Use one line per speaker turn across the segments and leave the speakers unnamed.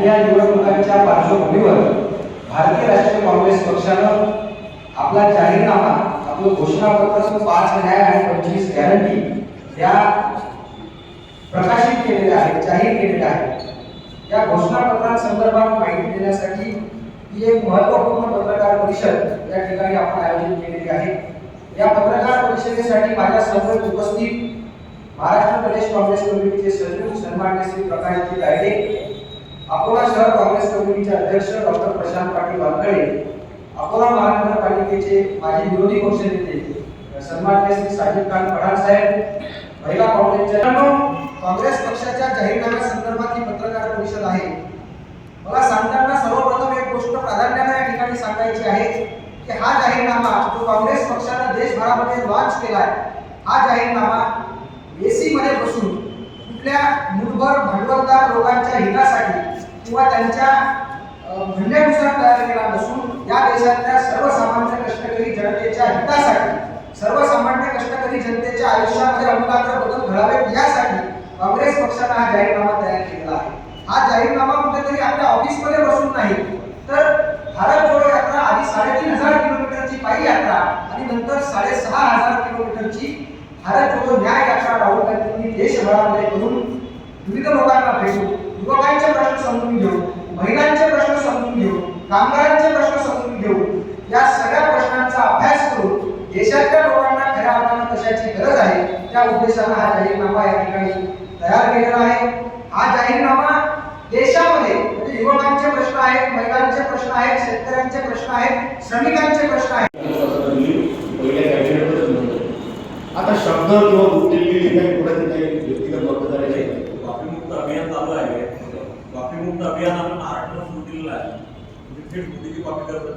आणि या निवडणुकांच्या पार्श्वभूमीवर भारतीय राष्ट्रीय काँग्रेस पक्षानं आपला जाहीरनामा, आपलं घोषणापत्र 5 न्याय आणि 25 गॅरंटी या प्रकाशित केलेले आहे, जाहीर केलेले आहे। या घोषणापत्रांसंदर्भात माहिती देण्यासाठी ही एक महत्त्वपूर्ण पत्रकार परिषद या ठिकाणी आपण आयोजित केलेली आहे। या पत्रकार परिषदेसाठी माझ्या समोर उपस्थित महाराष्ट्र प्रदेश काँग्रेस कमिटीचे सचिव सन्माननीय श्री प्रकाशजी गायडे, अकोला शहर काँग्रेस कमिटीचे अध्यक्ष डॉक्टर प्रशांत पाटील वानखडे, अकोला महानगरपालिकेचे माजी विरोधी पक्षनेते सन्माननीय श्री साजिद खान पठाण साहेब, महिला काँग्रेसच्या काँग्रेस पक्षाच्या जाहीरनाम्या संदर्भात ही पत्रकार परिषद आहे। मला सांगताना सर्वप्रथम एक गोष्ट प्राधान्याने या ठिकाणी सांगायची आहे की हा जाहीरनामा जो काँग्रेस पक्षाने देशभरामध्ये लॉन्च केलाय, हा जाहीरनामा एसी मध्ये बसून कुठल्या मूठभर भांडवलदार लोकांच्या हितासाठी किंवा त्यांच्या म्हणण्यानुसार तयार केला नसून या देशातल्या सर्वसामान्य कष्टकरी जनतेच्या हितासाठी, सर्वसामान्य कष्टकरी जनतेच्या आयुष्यामध्ये अमूलाग्र बदल घडावेत यासाठी काँग्रेस पक्षाने हा जाहीरनामा तयार केलेला आहे। हा जाहीरनामा कुठेतरी आपल्या ऑफिसमध्ये बसून नाही, तर भारत जोडो यात्रा आधी 3,500 किलोमीटरची पायी यात्रा आणि नंतर 6,500 किलोमीटरची भारत जोडो न्याय यात्रा राहुल गांधींनी देशभरामध्ये करून विविध लोकांना भेटून युवकांचे प्रश्न समजून घेऊन, महिलांचे प्रश्न समजून घेऊन, कामगारांचे प्रश्न समजून घेऊन या सगळ्या प्रश्नांचा अभ्यास करून देशातल्या लोकांना खऱ्या अर्थाने कशाची गरज आहे त्या उद्देशाने हा जाहीरनामा या ठिकाणी तयार केलेला आहे। हा जाहीरनामा देशामध्ये म्हणजे युवकांचे प्रश्न आहेत, महिलांचे प्रश्न आहेत, शेतकऱ्यांचे प्रश्न आहेत, श्रमिकांचे प्रश्न आहेत।
आता शब्द किंवा बुद्धिबळ काही पुढे काही व्यक्तिगत वक्तव्य आहे।
वापीमुक्त अभियान चालू आहे। वापीमुक्त अभियान आपण महाराष्ट्रात सुरू केलेलं आहे। थेट मोदीची कॉपी करतात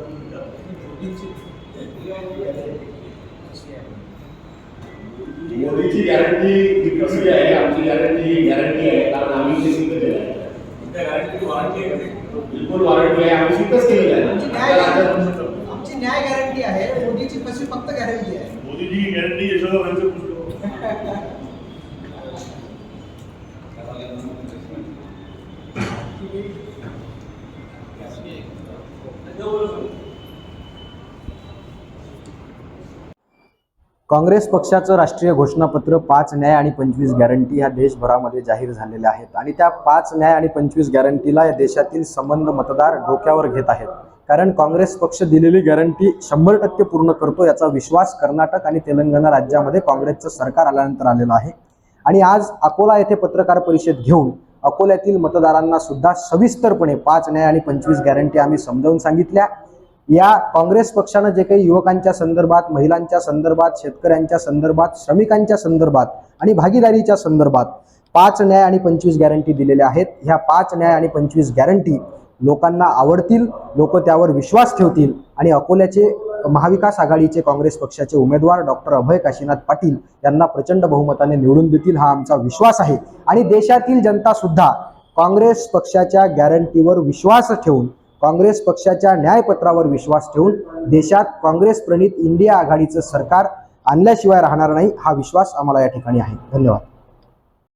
मोदीची गॅरंटी कसली आहे, आमची गॅरंटी आहे, कारण आम्ही ते सिद्ध केलं आहे।
त्या गॅरंटी वॉरंटी आहे,
बिलकुल वॉरंटी आहे, आम्ही सिद्धच केलेलं आहे।
आमची न्याय गॅरंटी आहे, मोदीची कशी फक्त गॅरंटी आहे।
मोदीची गॅरंटी यशोदाबाईंचं पुस्तक
काँग्रेस पक्षाचं राष्ट्रीय घोषणापत्र 5 न्याय आणि 25 गॅरंटी ह्या देशभरामध्ये जाहीर झालेल्या आहेत आणि त्या 5 न्याय आणि 25 गॅरंटीला या देशातील संबंध मतदार डोक्यावर घेत आहेत। कारण काँग्रेस पक्ष दिलेली गॅरंटी 100% पूर्ण करतो याचा विश्वास कर्नाटक आणि तेलंगणा राज्यामध्ये काँग्रेसचं सरकार आल्यानंतर आलेलं आहे। आणि आज अकोला येथे पत्रकार परिषद घेऊन अकोल्यातील मतदारांना सुद्धा सविस्तरपणे 5 न्याय आणि 25 गॅरंटी आम्ही समजावून सांगितल्या। या काँग्रेस पक्षाने जे काही युवकांच्या संदर्भात, महिलांच्या संदर्भात, शेतकऱ्यांच्या संदर्भात, श्रमिकांच्या संदर्भात आणि भागीदारीच्या संदर्भात 5 न्याय आणि 25 गॅरंटी दिलेल्या आहेत। ह्या 5 न्याय आणि 25 गॅरंटी लोकांना आवडतील, लोक त्यावर विश्वास ठेवतील आणि अकोल्याचे महाविकास आघाडीचे काँग्रेस पक्षाचे उमेदवार डॉक्टर अभय काशीनाथ पाटील यांना प्रचंड बहुमताने निवडून देतील हा आमचा विश्वास आहे। आणि देशातील जनता सुद्धा काँग्रेस पक्षाच्या गॅरंटीवर विश्वास ठेवून, काँग्रेस पक्षाच्या न्यायपत्रावर विश्वास ठेवून देशात काँग्रेस प्रणित इंडिया आघाडीचं सरकार आणल्याशिवाय राहणार नाही हा विश्वास आम्हाला या ठिकाणी आहे। धन्यवाद।